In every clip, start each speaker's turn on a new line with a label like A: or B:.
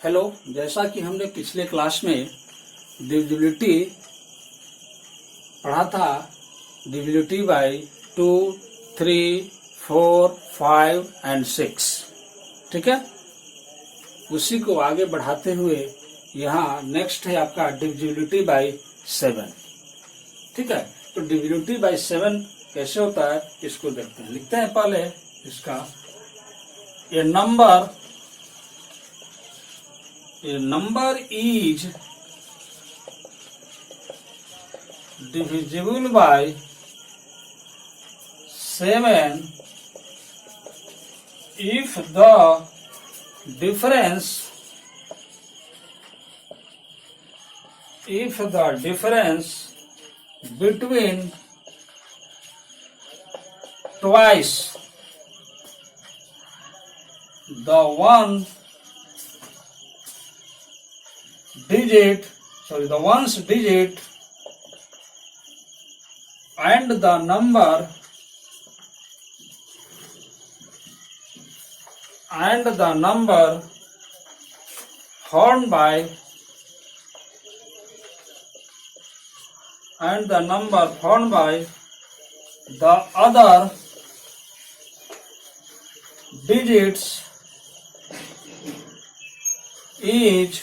A: Hello, जैसा कि हमने पिछले क्लास में डिविजिबिलिटी पढ़ा था, डिविजिबिलिटी बाय 2, 3, 4, 5 एंड 6, ठीक है। उसी को आगे बढ़ाते हुए यहाँ नेक्स्ट है आपका डिविजिबिलिटी बाय 7, ठीक है। तो डिविजिबिलिटी बाय 7 कैसे होता है इसको देखते हैं। लिखते हैं पहले इसका, ए number is divisible by 7 if the difference between twice the ones digit and the number found by the other digits is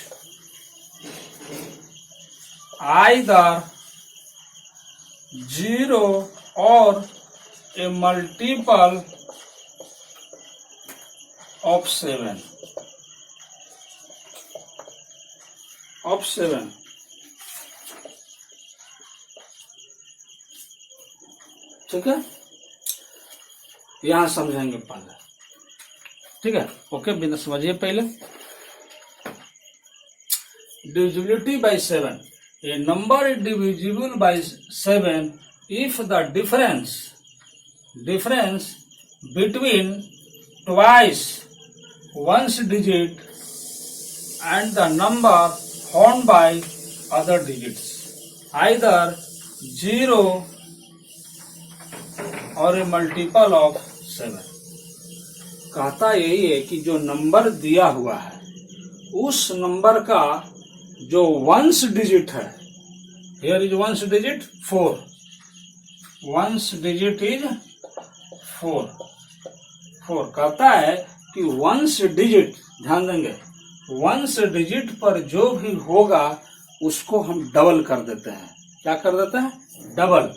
A: either 0 or a multiple of 7. ठीक है, यहां समझेंगे पहले, ठीक है। ओके, बिना समझिए पहले। Divisibility by 7. A number is divisible by 7 if the difference between twice one's digit and the number found by other digits either 0 और ए मल्टीपल ऑफ 7। कहता यही है कि जो नंबर दिया हुआ है उस नंबर का जो वंस डिजिट है, here is ones digit 4, ones digit is 4। कहता है कि वंस डिजिट, ध्यान देंगे, वंस डिजिट पर जो भी होगा उसको हम डबल कर देते हैं। क्या कर देते हैं? Double,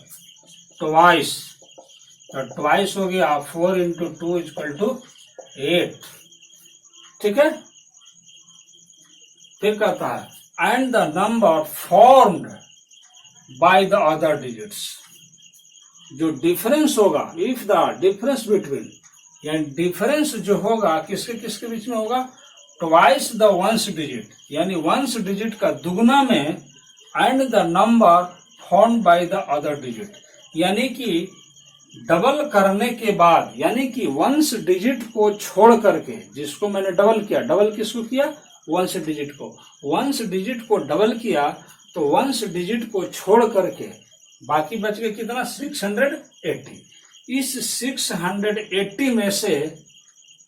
A: twice. तो ट्वाइस हो गया 4 × 2 = 8, ठीक है। फिर कहता है and the number formed by the other digits, जो डिफरेंस होगा, if the difference between, यानी डिफरेंस जो होगा किसके किसके बीच में होगा, twice the ones digit, यानी वंस डिजिट का दुगना में, and the number formed by the other digit, यानी कि डबल करने के बाद, यानी कि वंस डिजिट को छोड़ करके, जिसको मैंने डबल किया, डबल किसको किया? वंस डिजिट को। वंस डिजिट को डबल किया तो वंस डिजिट को छोड़ करके बाकी बच गए कितना? 680। इस 680 में से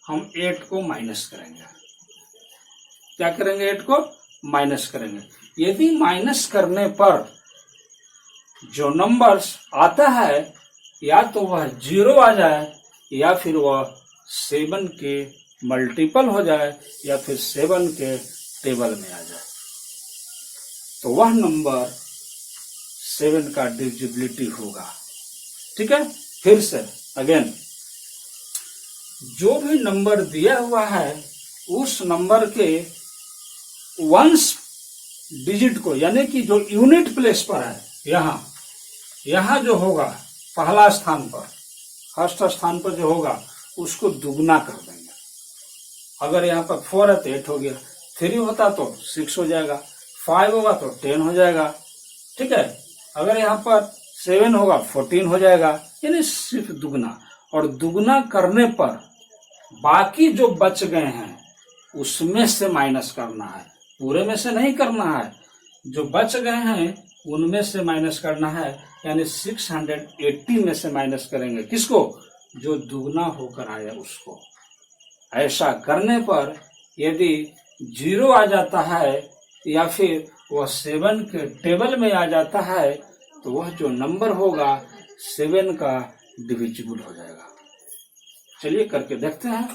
A: हम 8 को माइनस करेंगे। क्या करेंगे? 8 को माइनस करेंगे। यदि माइनस करने पर जो नंबर्स आता है या तो वह 0 आ जाए या फिर वह 7 के मल्टीपल हो जाए या फिर 7 के टेबल में आ जाए, तो वह नंबर 7 का डिविजिबिलिटी होगा, ठीक है। फिर से अगेन, जो भी नंबर दिया हुआ है उस नंबर के वंस डिजिट को, यानी कि जो यूनिट प्लेस पर है, यहां जो होगा पहला स्थान पर, फर्स्ट स्थान पर जो होगा उसको दुगना कर देंगे। अगर यहाँ पर 4 है तो 8 हो गया, 3 होता तो 6 हो जाएगा, 5 होगा तो 10 हो जाएगा, ठीक है। अगर यहाँ पर 7 होगा 14 हो जाएगा, यानी सिर्फ दुगना। और दुगना करने पर बाकी जो बच गए हैं उसमें से माइनस करना है, पूरे में से नहीं करना है। जो बच गए हैं उनमें से माइनस करना है, यानी 680 में से माइनस करेंगे किसको? जो दुगना होकर आया उसको। ऐसा करने पर यदि जीरो आ जाता है या फिर वह 7 के टेबल में आ जाता है तो वह जो नंबर होगा 7 का डिविजिबल हो जाएगा। चलिए करके देखते हैं।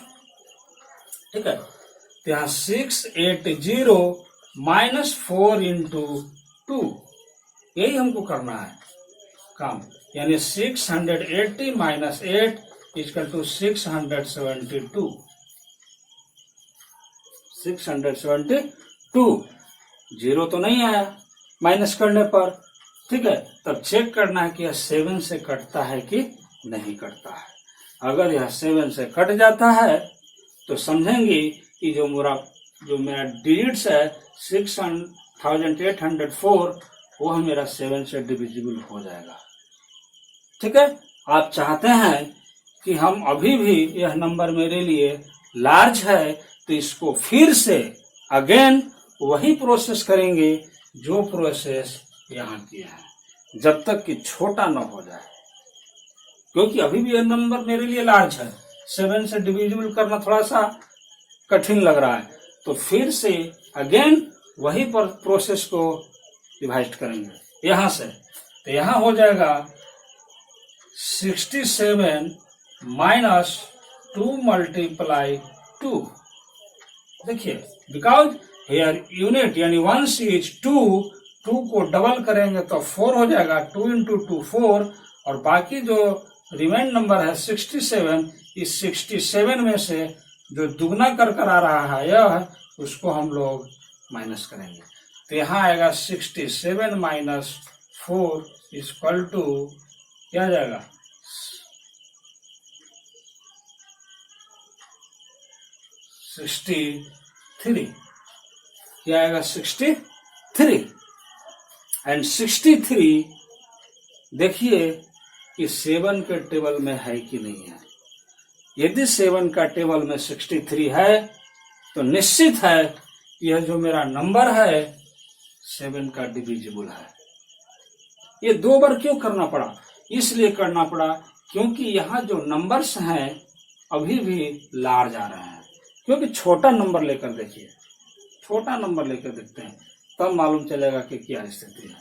A: ठीक है, तो यहाँ 680 माइनस 4 इंटू 2, यही हमको करना है काम, यानी 680 माइनस 8 इक्वल टू 672। 672 जीरो तो नहीं आया माइनस करने पर। ठीक है, तब चेक करना है कि यह 7 से कटता है कि नहीं कटता है। अगर यह 7 से कट जाता है तो समझेंगे कि जो मेरा डिजिट्स है 6804 वह मेरा 7 से डिविजिबल हो जाएगा। ठीक है, आप चाहते हैं कि हम अभी भी यह नंबर मेरे लिए लार्ज है तो इसको फिर से अगेन वही प्रोसेस करेंगे जो प्रोसेस यहाँ किया है, जब तक कि छोटा न हो जाए, क्योंकि अभी भी यह नंबर मेरे लिए लार्ज है। 7 से डिविजिबल करना थोड़ा सा कठिन लग रहा है, तो फिर से अगेन वही प्रोसेस को डिवाइड करेंगे यहां से। तो यहां हो जाएगा 67 माइनस 2 मल्टीप्लाई 2। देखिए, बिकॉज हेयर यूनिट यानी 1 इज 2 को डबल करेंगे तो 4 हो जाएगा, 2 इंटू 2 4, और बाकी जो रिमेन नंबर है 67, इस 67 में से जो दुगना कर आ रहा है यह, उसको हम लोग माइनस करेंगे। तो यहाँ आएगा 67 माइनस 4 इक्वल टू क्या जाएगा 63। क्या आएगा 63, एंड 63 देखिए कि 7 के टेबल में है कि नहीं है। यदि 7 का टेबल में 63 है तो निश्चित है कि यह जो मेरा नंबर है 7 का डिविजिबल है। ये 2 बार क्यों करना पड़ा? इसलिए करना पड़ा क्योंकि यहाँ जो नंबर्स हैं अभी भी लार्ज आ रहे हैं। क्योंकि छोटा नंबर लेकर देखिए, छोटा नंबर लेकर देखते हैं तब मालूम चलेगा कि क्या स्थिति है।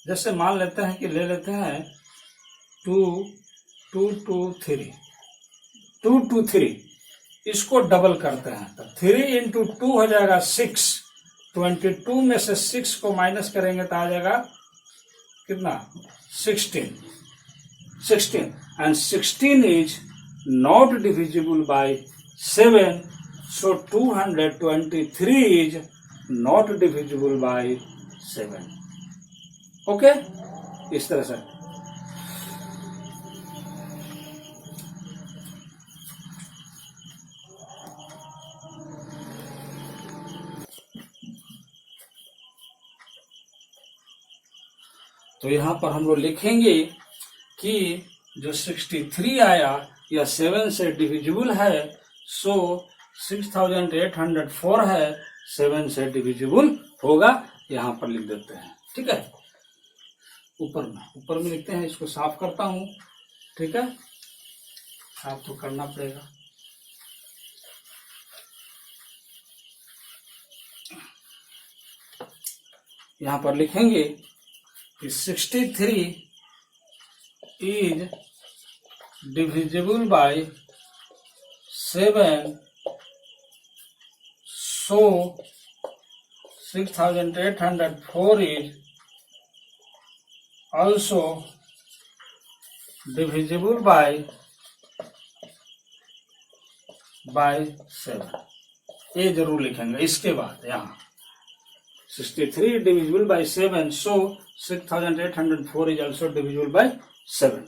A: जैसे मान लेते हैं कि ले लेते हैं 223, इसको डबल करते हैं तो 3 इंटू 2 हो जाएगा 6। 22 में से 6 को माइनस करेंगे तो आ जाएगा कितना 16, and 16 is not divisible by 7, so 223 is not divisible by 7. Okay, इस तरह से। तो यहां पर हम लोग लिखेंगे कि जो 63 आया यह 7 से डिविजिबल है, सो 6804 है 7 से डिविजिबल होगा। यहां पर लिख देते हैं। ठीक है, ऊपर में लिखते हैं। इसको साफ करता हूं। ठीक है, साफ तो करना पड़ेगा। यहां पर लिखेंगे कि 63 is divisible bye 7, so 6804 is also divisible by 7। ये जरूर लिखेंगे। इसके बाद यहाँ 63 divisible by 7, so 6804 is also divisible by 7।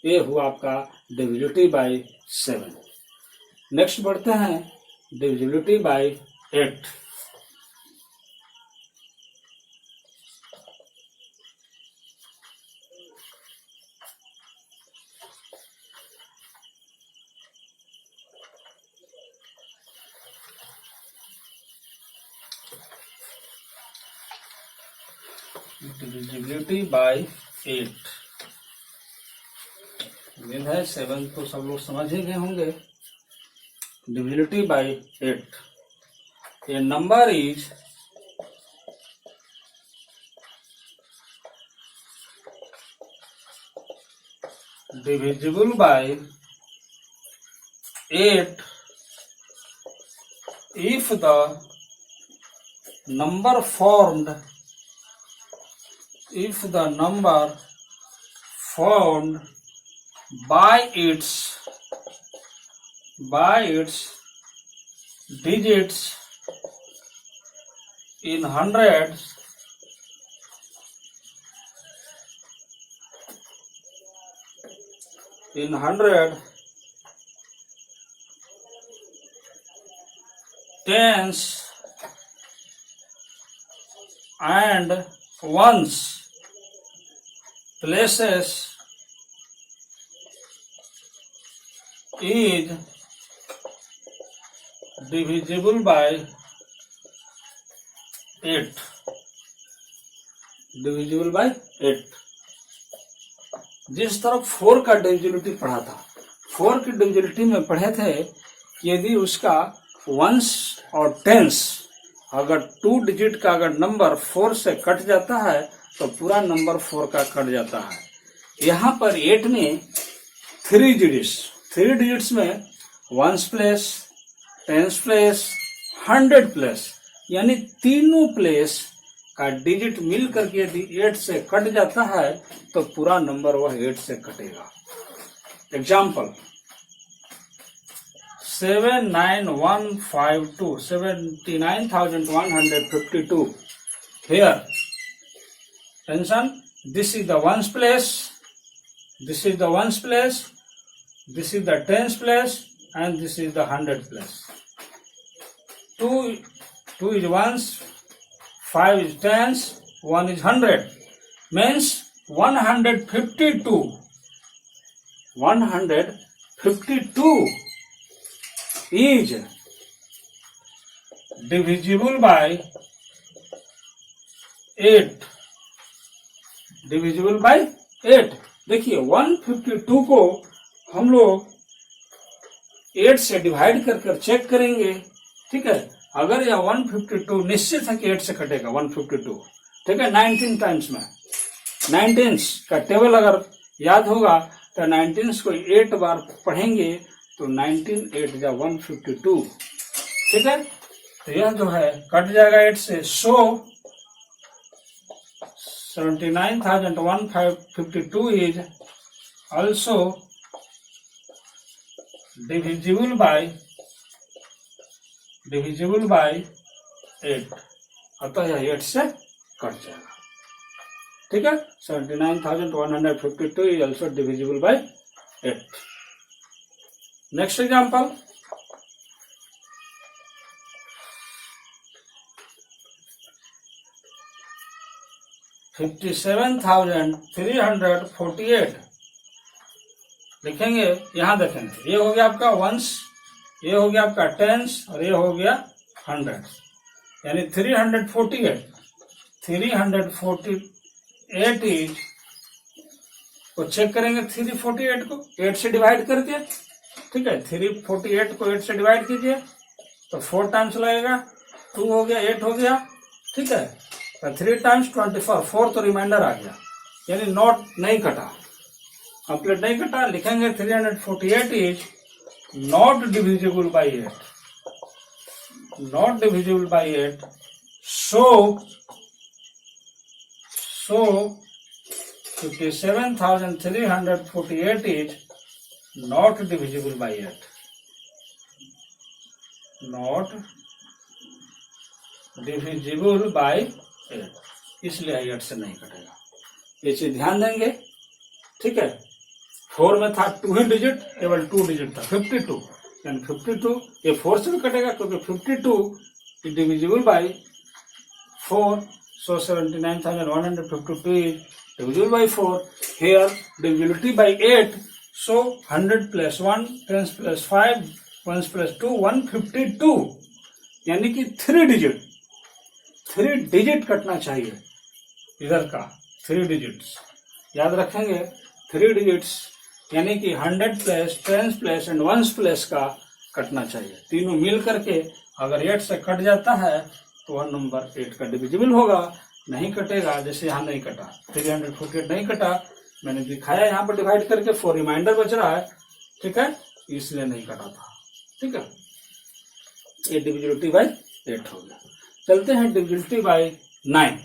A: ये हुआ आपका डिविजिबिलिटी बाय 7। नेक्स्ट बढ़ते हैं डिविजिबिलिटी बाय 8। डिविजिबिलिटी बाय 8 उम्मीद है 7 तो सब लोग समझ ही गए होंगे। Divisibility bye 8 a number is divisible by 8 if the number formed by its digits in hundreds tens and ones places is divisible by 8. divisible by 8. जिस तरफ 4 का डिविजिबिलिटी पढ़ा था, 4 की डिविजिबिलिटी में पढ़े थे कि यदि उसका वंस और टेंस अगर 2 डिजिट का अगर नंबर 4 से कट जाता है तो पूरा नंबर 4 का कट जाता है। यहाँ पर 8 में 3 डिजिट्स में ones place, tens place, 100 place यानी तीनों प्लेस का डिजिट मिल करके यदि 8 से कट जाता है तो पूरा नंबर वह 8 से कटेगा। Example 79,152 here. Attention, this is the ones place, this is the ones place, this is the tens place, and this is the 100 place. 2 is ones, 5 is tens, 1 is 100. Means 152. 152 is divisible by 8. divisible by 8. देखिए 152 को हम लोग 8 से divide कर check करेंगे, ठीक है। अगर यह 152 निश्चित है कि 8 से कटेगा 152, ठीक है। 19 टाइम्स में 19 का टेबल अगर याद होगा तो 19 को 8 बार पढ़ेंगे तो 19 8 जा 152, ठीक है। तो यह जो है कट जाएगा 8 से। सो 79,152 is also divisible by 8, अतः यह 8 से कट जाएगा, ठीक है। 79,152 is also divisible by 8. Next example, $57,348 लिखेंगे। यहां देखेंगे ये हो गया आपका वंस, ये हो गया आपका टेंस और ये हो गया 100, यानी 348 इज को चेक करेंगे। 348 को 8 से डिवाइड करके, ठीक है। 348 को 8 से डिवाइड कीजिए तो 4 टाइम्स लगेगा, 2 हो गया, 8 हो गया, ठीक है। तो 3 टाइम्स 24, 4 तो रिमाइंडर आ गया, यानी नॉट नहीं कटा, कंप्लीट नहीं कटा। लिखेंगे 348 is not divisible by 8, not divisible by 8। So 57,348 is not divisible by 8, not divisible by 8, इसलिए 8 से नहीं कटेगा। ये चीज ध्यान देंगे, ठीक है। 4 में था 2 ही डिजिट, केवल 2 डिजिट था 52, यानी 52 ये 4 से भी कटेगा क्योंकि 52 is divisible by 4. So 79,152 is divisible by 4. Here divisibility by 8. So 100 plus 1, 10 plus 5, 1 plus 2, 152. यानी कि 3 डिजिट कटना चाहिए इधर का, 3 डिजिट्स याद रखेंगे। 3 डिजिट्स यानी कि 100 प्लस 10 प्लस एंड 1 प्लस का कटना चाहिए। तीनों मिल करके अगर 8 से कट जाता है तो वह नंबर 8 का डिविजिबल होगा, नहीं कटेगा। जैसे यहाँ नहीं कटा, 348 नहीं कटा, मैंने दिखाया यहाँ पर डिवाइड करके, 4 रिमाइंडर बच रहा है, ठीक है, इसलिए नहीं कटा था, ठीक है। ये डिविजिबिलिटी बाय 8 हो गया। चलते हैं डिविजिबिलिटी बाय 9।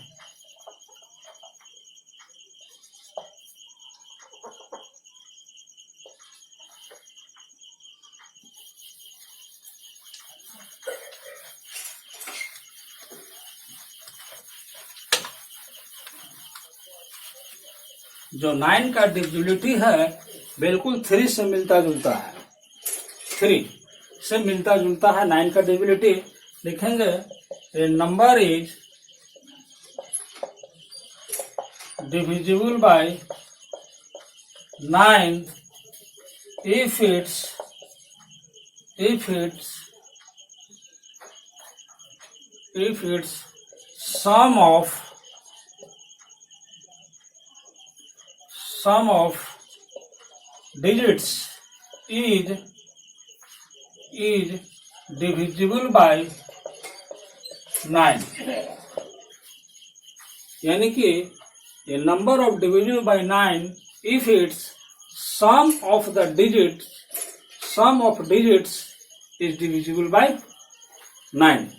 A: जो 9 का डिविजिबिलिटी है बिल्कुल 3 से मिलता जुलता है, 3 से मिलता जुलता है 9 का डिविजिबिलिटी। लिखेंगे a number is divisible by 9 if its sum of digits is divisible by 9, यानी कि a number of divisible by 9 if its sum of digits is divisible by 9।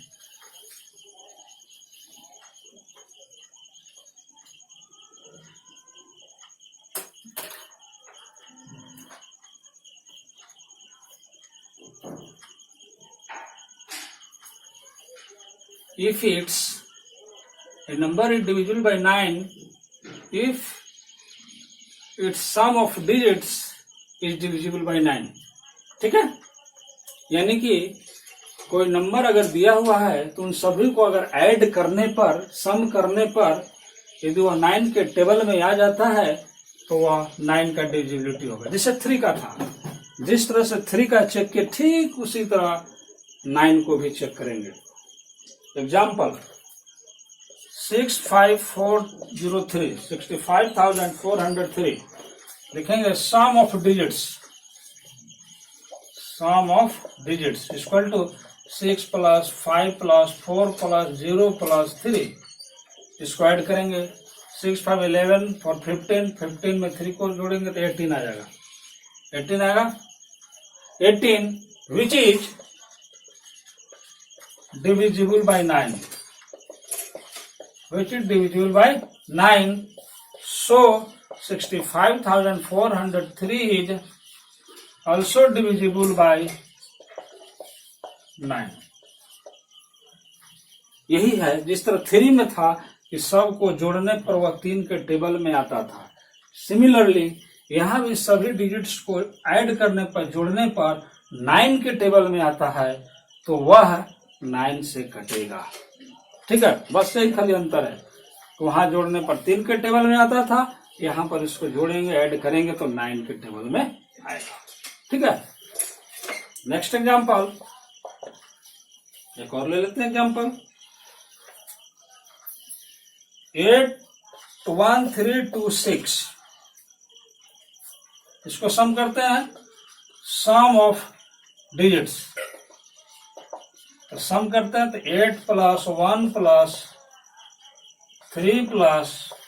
A: If a number is divisible by 9 if its sum of digits is divisible by 9, ठीक है। यानी कि कोई number अगर दिया हुआ है तो उन सभी को अगर ऐड करने पर, सम करने पर, यदि वह 9 के टेबल में आ जाता है तो वह 9 का डिविजिबिलिटी होगा। जैसे 3 का था, जिस तरह से 3 का चेक किया ठीक उसी तरह 9 को भी चेक करेंगे। एग्जाम्पल 65403, 65,403 लिखेंगे। Sum of digits equal to 6 + 5 + 4 + 0 + 3, इसको ऐड करेंगे। 6 5 11 और 15 में 3 को जोड़ेंगे तो 18 आ जाएगा। 18 आएगा। 18 which is divisible by 9, which is divisible by 9. So 65,403 is also divisible by 9। यही है जिस तरह 3 में था कि सब को जोड़ने पर वह 3 के टेबल में आता था, सिमिलरली यहाँ भी सभी डिजिट्स को ऐड करने पर, जोड़ने पर 9 के टेबल में आता है तो वह 9 से कटेगा, ठीक है। बस यही खाली अंतर है, तो वहां जोड़ने पर 3 के टेबल में आता था, यहाँ पर इसको जोड़ेंगे, ऐड करेंगे तो 9 के टेबल में आएगा, ठीक है। नेक्स्ट एग्जांपल, एक और ले लेते हैं एग्जांपल। 81326, इसको सम करते हैं। सम ऑफ डिजिट्स, तो सम करते हैं तो 8 + 1 + 3 +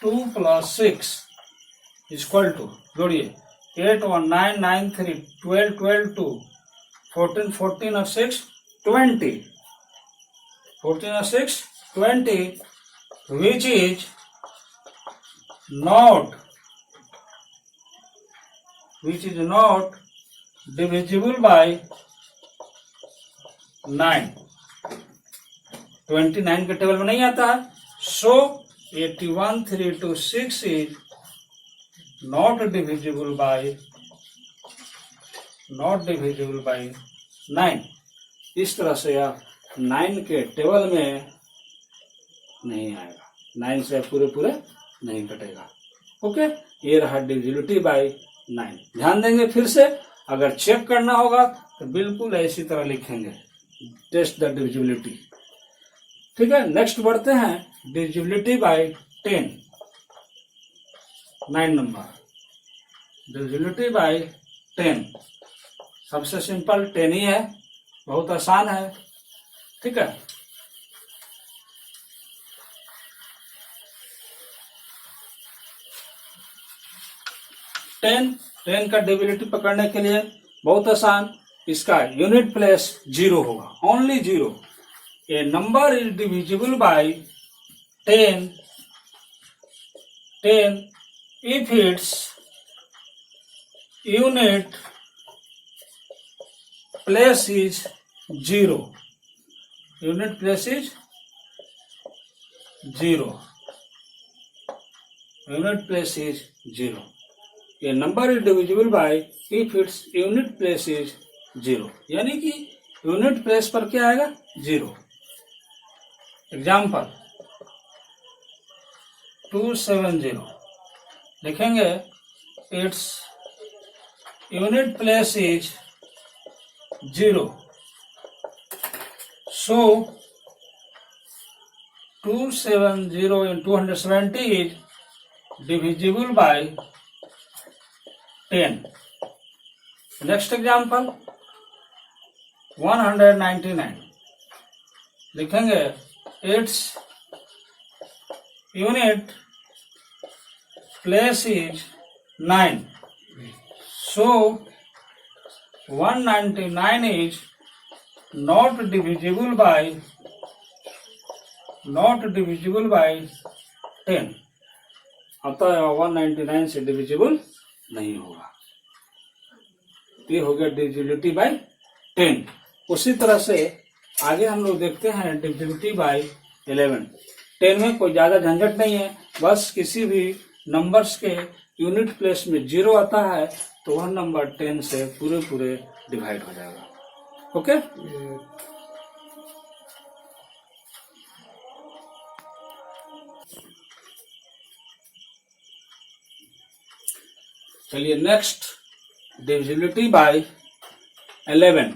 A: 2 + 6 इक्वल टू, जोड़िए 8 1 9 9 3 12 12 2 14 14 और 6 20, 14 और 6 20, which is not divisible by 9। 29 के टेबल में नहीं आता है। सो 81326 इज नॉट डिविजिबल बाय 9। इस तरह से यह 9 के टेबल में नहीं आएगा, 9 से पूरे नहीं कटेगा। ओके, ये रहा डिविजिबिलिटी बाय 9। ध्यान देंगे फिर से, अगर चेक करना होगा तो बिल्कुल ऐसी तरह लिखेंगे, टेस्ट द डिविजिबिलिटी, ठीक है। नेक्स्ट बढ़ते हैं divisibility bye 10, 9 number. Divisibility bye 10 सबसे सिंपल 10 ही है, बहुत आसान है। ठीक है। टेन का डिविजिबिलिटी पकड़ने के लिए बहुत आसान, इसका यूनिट प्लेस 0 होगा, only 0। A number is divisible bye 10 if its unit place is 0. Unit place is 0. Unit place is 0. A number is divisible by if its unit place is 0. यानी कि यूनिट प्लेस पर क्या आएगा? 0. Example 270 लिखेंगे, its unit place is 0, so 270 in 270 is divisible by 10. Next example 199 लिखेंगे, its unit place is 9, so 199 is not divisible by 10, अतः 199 से divisible नहीं होगा। ये हो गया डिविजिबिलिटी बाय 10। उसी तरह से आगे हम लोग देखते हैं डिविजिबिलिटी बाय 11। 10 में कोई ज्यादा झंझट नहीं है, बस किसी भी नंबर्स के यूनिट प्लेस में 0 आता है तो वह नंबर 10 से पूरे डिवाइड हो जाएगा। ओके, चलिए नेक्स्ट डिविजिबिलिटी बाय 11।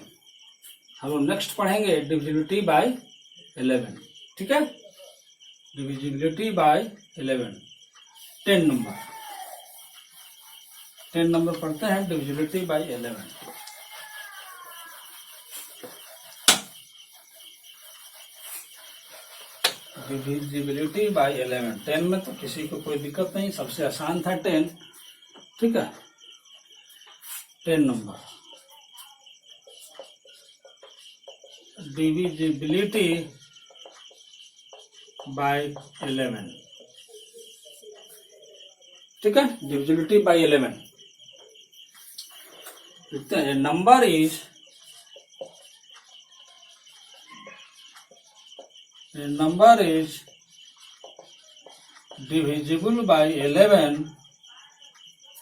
A: हम लोग नेक्स्ट पढ़ेंगे डिविजिबिलिटी बाय 11। ठीक है, डिविजिबिलिटी बाय 11 10 नंबर पढ़ते हैं, डिविजिबिलिटी बाय 11। डिविजिबिलिटी बाय 11 10 में तो किसी को कोई दिक्कत नहीं, सबसे आसान था 10। ठीक है, 10 नंबर डिविजिबिलिटी बाय 11। ठीक है, डिविजिबिलिटी बाय 11 लिखते हैं, number is divisible by 11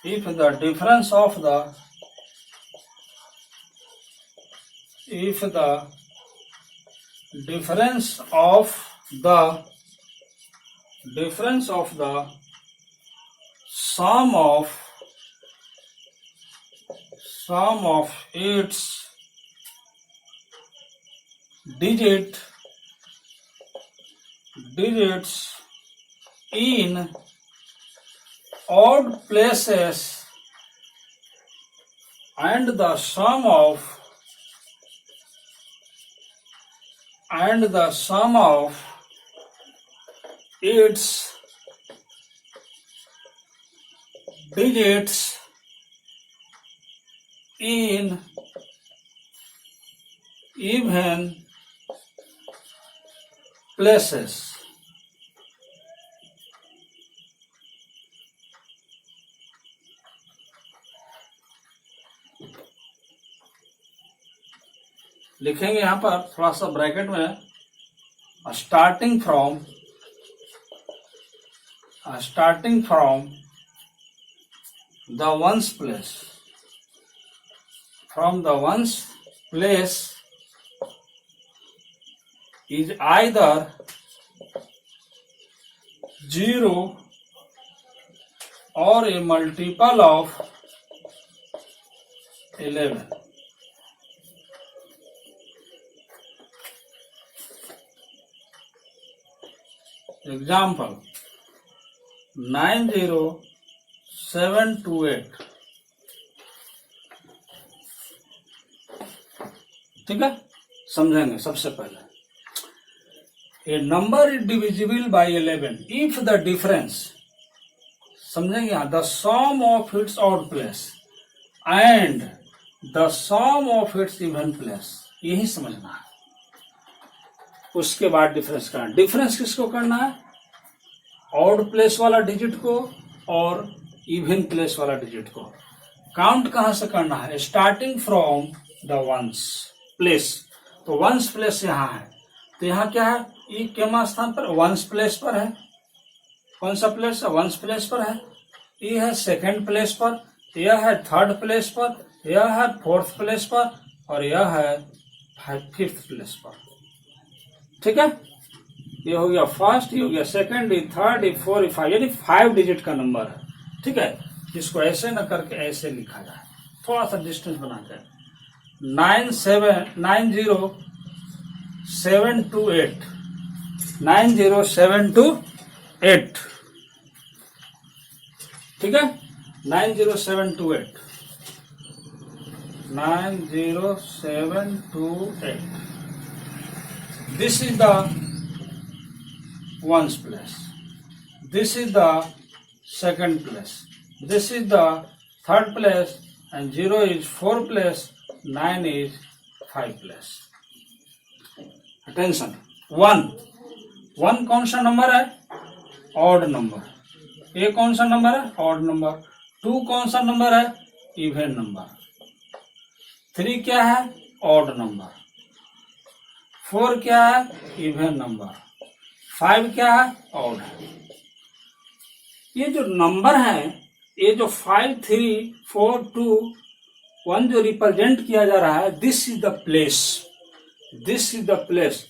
A: if the difference of the sum of its digits in odd places and the sum of its digits in even places। लिखेंगे यहां पर थोड़ा सा ब्रैकेट में, starting from the ones place, from the ones place is either 0 or a multiple of 11। Example 90728। ठीक है, समझेंगे सबसे पहले a number is divisible by 11 if the difference, समझेंगे यहाँ, the sum of its odd place and the sum of its even place, यही समझना है। उसके बाद डिफरेंस करना, डिफरेंस किसको करना है, ऑड प्लेस वाला डिजिट को और इवन प्लेस वाला डिजिट को। काउंट कहां से करना है, starting from the ones place, तो वंस प्लेस यहां है, तो यहां क्या है, ई के स्थान पर वंस प्लेस पर है। कौन सा प्लेस है, वंस प्लेस पर है। ई है सेकेंड प्लेस पर, यह है थर्ड प्लेस पर, यह है फोर्थ प्लेस पर, और यह है फिफ्थ प्लेस पर। ठीक है, ये हो गया फर्स्ट, ये हो गया सेकंड, ये थर्ड, ये फोर, ये फाइव, यानी 5 डिजिट का नंबर है। ठीक है, इसको ऐसे न करके ऐसे लिखा जाए, थोड़ा सा डिस्टेंस बनाकर 90728 90728। ठीक है, 90728 90728। This is the ones place. This is the second place. This is the third place, and 0 is 4 place, 9 is 5 place. Attention. 1 कौन सा नंबर है, ऑड नंबर। ए कौन सा नंबर है, ऑड नंबर। 2 कौन सा नंबर है, इवन नंबर। 3 क्या है, ऑड नंबर। 4 क्या है, इवन नंबर। 5 क्या है, ऑड है। ये जो नंबर है, ये जो 5 3 4 2 1 जो रिप्रेजेंट किया जा रहा है, this is the place, this is the place.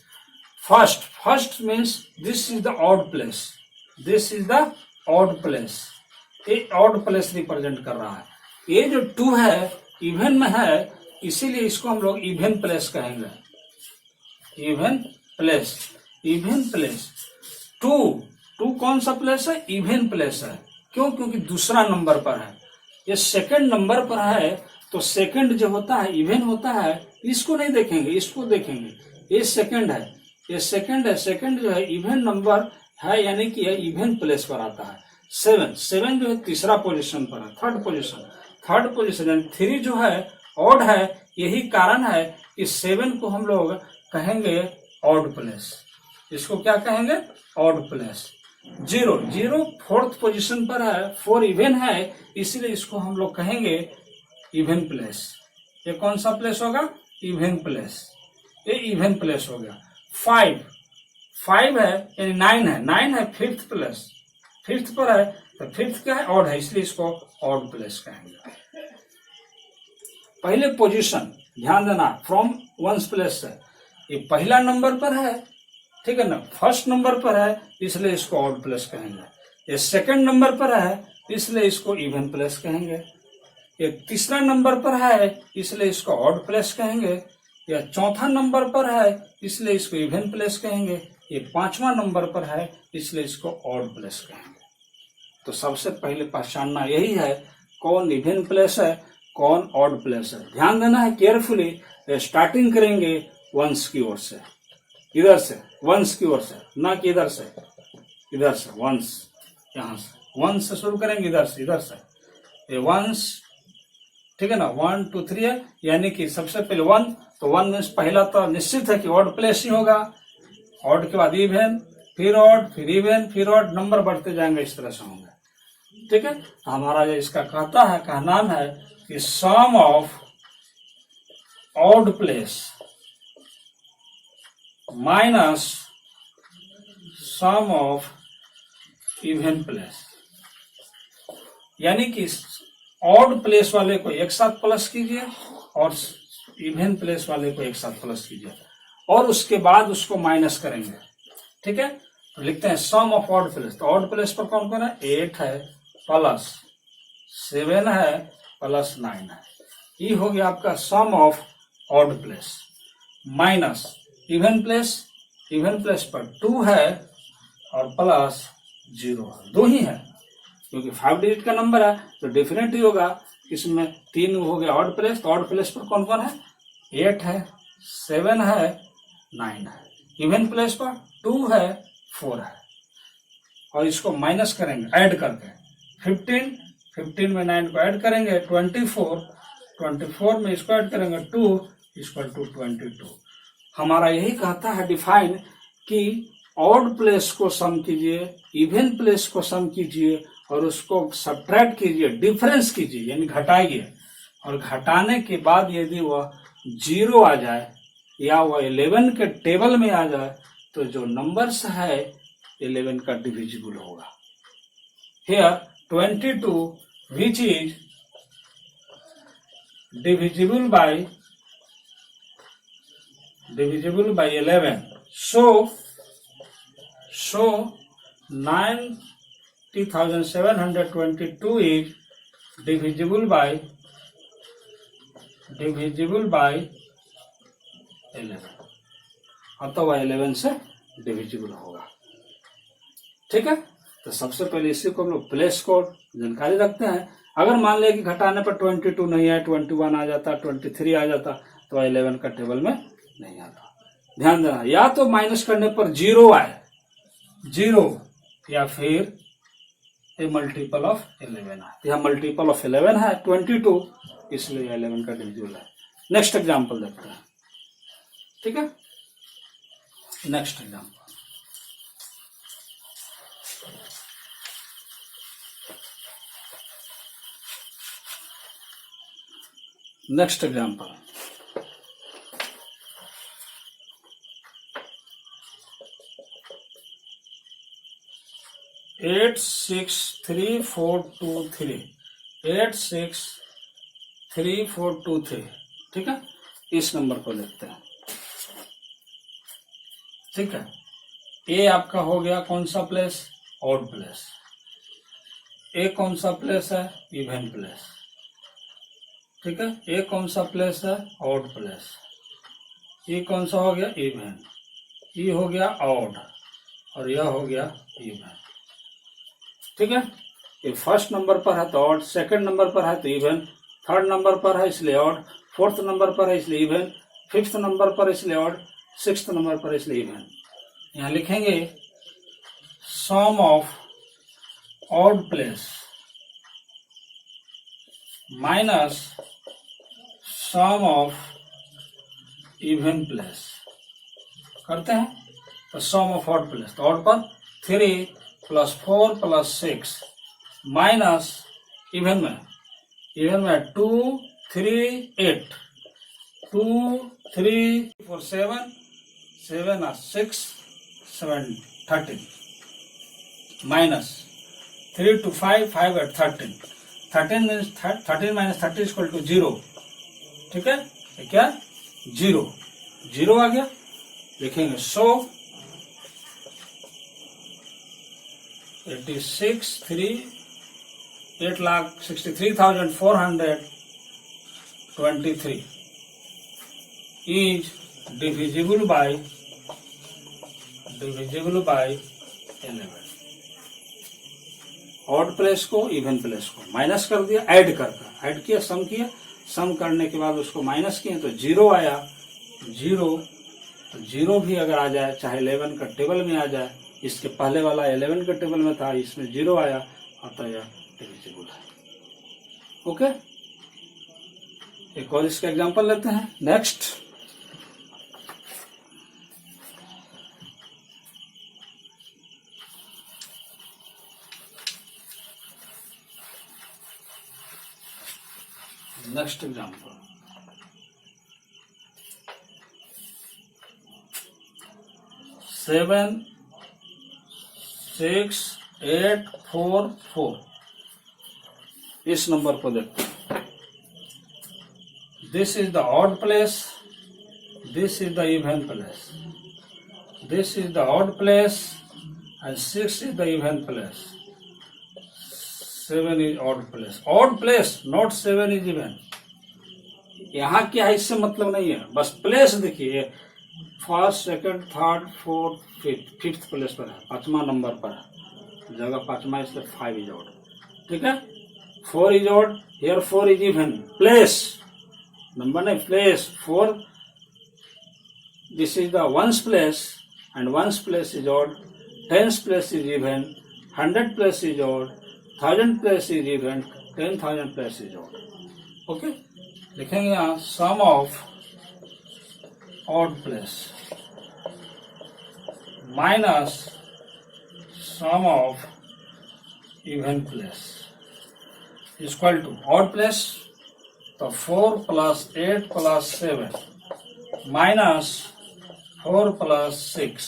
A: First means this is the odd place, this is the odd place. ये ऑड प्लेस रिप्रेजेंट कर रहा है। ये जो 2 है इवन में है, इसीलिए इसको हम लोग इवन प्लेस कहेंगे। Even place, even place. 2 कौन सा प्लेस है, इवन प्लेस है। क्यों, क्योंकि दूसरा नंबर पर है। ये सेकंड नंबर पर है, तो सेकंड जो होता है इवन होता है। इसको नहीं देखेंगे, इसको देखेंगे। ये सेकंड है, ये सेकंड है। सेकंड जो है इवन नंबर है, यानी कि ये इवन प्लेस पर आता है। 7 जो है तीसरा पोजीशन पर है, थर्ड पोजीशन यानी 3 जो है ऑड है। यही कारण है कि 7 को हम लोग कहेंगे ऑड प्लेस। इसको क्या कहेंगे, ऑड प्लेस। 0 फोर्थ पोजीशन पर है, 4 इवन है, इसीलिए इसको हम लोग कहेंगे इवन प्लेस। ये कौन सा प्लेस होगा, इवन प्लेस। ये इवन प्लेस हो गया। 5 है यानी 9 है फिफ्थ प्लेस, फिफ्थ पर है, तो फिफ्थ क्या है, ऑड है, इसलिए इसको ऑड प्लेस कहेंगे। पहले पोजीशन ध्यान देना, फ्रॉम वंस प्लेस से, ये पहला नंबर पर है, ठीक है ना, फर्स्ट नंबर पर है, इसलिए इसको ऑड प्लेस कहेंगे। ये सेकंड नंबर पर है, इसलिए इसको इवन प्लेस कहेंगे। ये तीसरा नंबर पर है, इसलिए इसको ऑड प्लेस कहेंगे। या चौथा नंबर पर है, इसलिए इसको इवन प्लेस कहेंगे। ये 5वां नंबर पर है, इसलिए इसको ऑड प्लेस कहेंगे। तो सबसे पहले पहचानना यही है, कौन इवन प्लेस है, कौन ऑड प्लेस है। ध्यान देना है केयरफुली। स्टार्टिंग करेंगे वंस की ओर से, इधर से, वंस की ओर से, ना कि इधर से, इधर से वंस, यहां से वंस से शुरू करेंगे, इधर से, इधर से। ये वंस, ठीक है ना, 1 2 3 है, यानी कि सबसे पहले 1, तो 1 मीन्स पहला तो निश्चित है कि ऑड प्लेस ही होगा। ऑड के बाद इवन, फिर ऑड, फिर इवन, फिर ऑड, नंबर बढ़ते जाएंगे, इस तरह से होंगे। ठीक है, हमारा जो इसका कहता है, का नाम है कि sum of odd place minus sum of even place, यानी कि ऑड प्लेस वाले को एक साथ प्लस कीजिए और इवन प्लेस वाले को एक साथ प्लस कीजिए, और उसके बाद उसको माइनस करेंगे। ठीक है, तो लिखते हैं सम ऑफ ऑड प्लेस। तो ऑड प्लेस पर कौन कौन है, 8 है प्लस 7 है प्लस 9 है। ये हो गया आपका sum of odd place. Minus even place पर 2 है और प्लस 0 है, 2 ही है, क्योंकि 5 डिजिट का नंबर है, तो डेफिनेट ही होगा। इसमें 3 हो गया ऑड प्लेस, तो ऑड प्लेस पर कौन कौन है, 8 है, 7 है, 9 है। इवन प्लेस पर 2 है, 4 है, और इसको माइनस करेंगे ऐड करके 15 में 9 को ऐड करेंगे 24 में इसको ऐड करेंगे 2 इक्वल टू 22। हमारा यही कहता है डिफाइन कि ऑड प्लेस को सम कीजिए, इवन प्लेस को सम कीजिए और उसको सब्ट्रैक्ट कीजिए, डिफरेंस कीजिए यानी घटाइए, और घटाने के बाद यदि वह 0 आ जाए या वह 11 के टेबल में आ जाए तो जो नंबर्स है 11 का डिविजिबल होगा। Here 22 which is divisible by 11. So 90,722 is divisible by 11, अथवा 11 से डिविजिबल होगा। ठीक है, तो सबसे पहले इसी को हम लोग प्लेस कोड जानकारी रखते हैं। अगर मान लिया कि घटाने पर 22 नहीं आया, 21 आ जाता, 23 आ जाता, तो 11 का टेबल में नहीं आता। ध्यान देना, या तो माइनस करने पर 0 आए, 0, या फिर ए मल्टीपल ऑफ 11 है। यह मल्टीपल ऑफ 11 है 22, इसलिए 11 का डिविजिबल है। नेक्स्ट एग्जाम्पल देखते हैं। ठीक है, next example, next example, eight six three four two three 863,423। ठीक है, इस नंबर को देखते हैं। ठीक है, ए आपका हो गया कौन सा प्लेस? Odd place. ए कौन सा प्लेस है? Even place. ठीक है, ए कौन सा प्लेस है? Odd place. ये कौन सा हो गया? इवन। ये हो गया ऑड और यह हो गया इवन। ठीक है, ये फर्स्ट नंबर पर है तो ऑड, सेकंड नंबर पर है तो इवन, थर्ड नंबर पर है इसलिए ऑड, फोर्थ नंबर पर है इसलिए इवन, फिफ्थ नंबर पर इसलिए ऑड, सिक्स्थ नंबर पर इसलिए इवन। यहां लिखेंगे sum of odd place minus sum of even place करते हैं। तो सम ऑफ ऑड प्लेस, तो ऑड पर 3 + 4 + 6 माइनस इवन में 2 3 8 2 3 4 7 7 और 6 7 13 माइनस 3 to 5 5 और 13 13 minus 30 इक्वल टू 0। ठीक है, ये क्या? 0 आ गया। लिखेंगे सो 8,63,423 is divisible by 11। Odd place को इवन प्लेस को माइनस कर दिया, ऐड किया, सम किया, सम करने के बाद उसको माइनस किए तो 0 आया। 0 तो 0 भी अगर आ जाए, चाहे 11 का टेबल में आ जाए, इसके पहले वाला 11 के टेबल में था, इसमें 0 आया, अतः यह डिविजिबल है। ओके, एक और इसका एग्जांपल लेते हैं। Next, example, 7 6 8 4 4। इस नंबर को देखते हैं। This is the odd place, this is the even place, this is the odd place and 6 is the even place, 7 is odd place. Odd place not 7 is even. यहाँ क्या है इससे मतलब नहीं है, बस प्लेस देखिए, first second third fourth fifth place पर है, 5वां नंबर पर है, जगह 5वां इसलिए 5 इज ऑड। ठीक है, 4 is odd, here 4 is even. Place number नहीं, place 4, this is the ones place and ones place is odd, tens place is even, 100 place is odd, 1000 place is even, 10,000 place is odd. Okay, लिखेंगे यहाँ sum of odd place minus sum of even place equal to odd place, तो 4 plus 8 plus 7 minus 4 plus 6,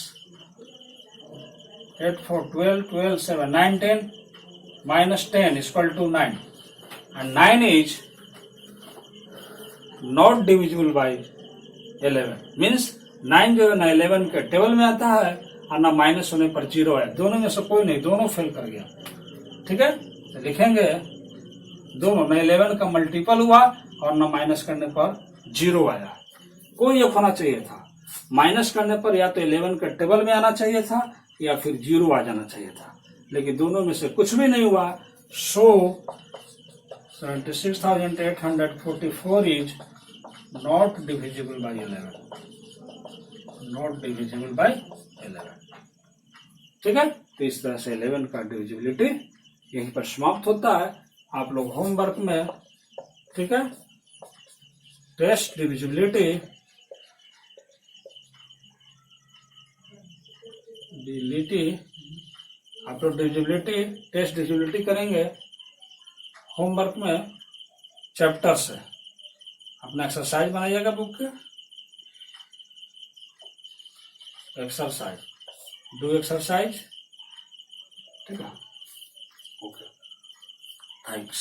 A: 8 4 12, 12 7 9 10 minus 10 is equal to 9, and 9 is not divisible by 11, means 9 जो है ना 11 के table में आता है और ना माइनस होने पर 0 है, दोनों में से कोई नहीं, दोनों फेल कर गया। ठीक है, तो लिखेंगे दोनों, ना 11 का मल्टीपल हुआ और ना माइनस करने पर 0 आया। कोई एक होना चाहिए था, माइनस करने पर या तो 11 के टेबल में आना चाहिए था या फिर 0 आ जाना चाहिए था, लेकिन दोनों में से कुछ भी नहीं हुआ। सो 76,844 is not divisible by 11, not divisible by 11। ठीक है, तो इस तरह से 11 का डिविजिबिलिटी यहीं पर समाप्त होता है। आप लोग होमवर्क में, ठीक है, टेस्ट डिविजिबिलिटी आप लोग डिविजिबिलिटी टेस्ट डिविजिबिलिटी करेंगे होमवर्क में चैप्टर से। अपना एक्सरसाइज बनाइएगा बुक के, एक्सरसाइज, डू एक्सरसाइज। ठीक है, ओके, थैंक्स।